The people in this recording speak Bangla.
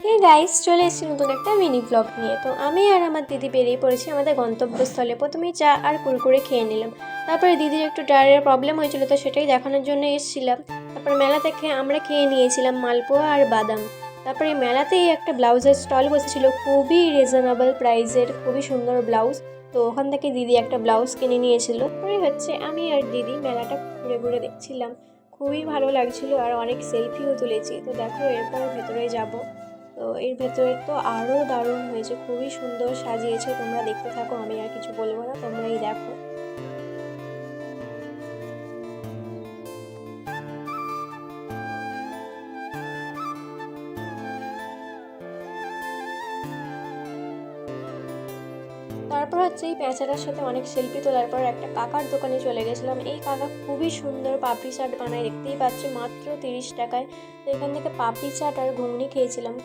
হে গাইস, চলে এসেছি নতুন একটা মিনি ব্লগ নিয়ে। তো আমি আর আমার দিদি বেরিয়ে পড়েছি আমাদের গন্তব্যস্থলে। প্রথমেই চা আর কুরকুরে খেয়ে নিলাম। তারপরে দিদির একটু ডায়েরিয়ার প্রবলেম হয়েছিল, তো সেটাই দেখানোর জন্য এসেছিলাম। তারপরে মেলা থেকে আমরা খেয়ে নিয়েছিলাম মালপোয়া আর বাদাম। তারপরে মেলাতেই একটা ব্লাউজের স্টল বসেছিল, খুবই রিজনেবল প্রাইসের, খুবই সুন্দর ব্লাউজ। তো ওখান থেকে দিদি একটা ব্লাউজ কিনে নিয়েছিল। তারপরে হচ্ছে আমি আর দিদি মেলাটা ঘুরে ঘুরে দেখছিলাম, খুবই ভালো লাগছিল আর অনেক সেলফিও তুলেছি। তো দেখো, এরপর ভেতরে যাব। তো এর ভেতরে তো আরও দারুণ হয়েছে, খুবই সুন্দর সাজিয়েছে। তোমরা দেখতে থাকো, আমি আর কিছু বলবো না, তোমরাই দেখো। তারপর হচ্ছে এই প্যাঁচাটার সাথে অনেক সেলফি তোলার পর একটা কাকার দোকানে চলে গেছিলাম। এই কাকা খুবই সুন্দর পাপড়ি চাট বানায়, দেখতেই পাচ্ছি মাত্র 30 টাকায়। তো এখান থেকে পাপড়ি চাট আর ঘুগনি খেয়েছিলাম।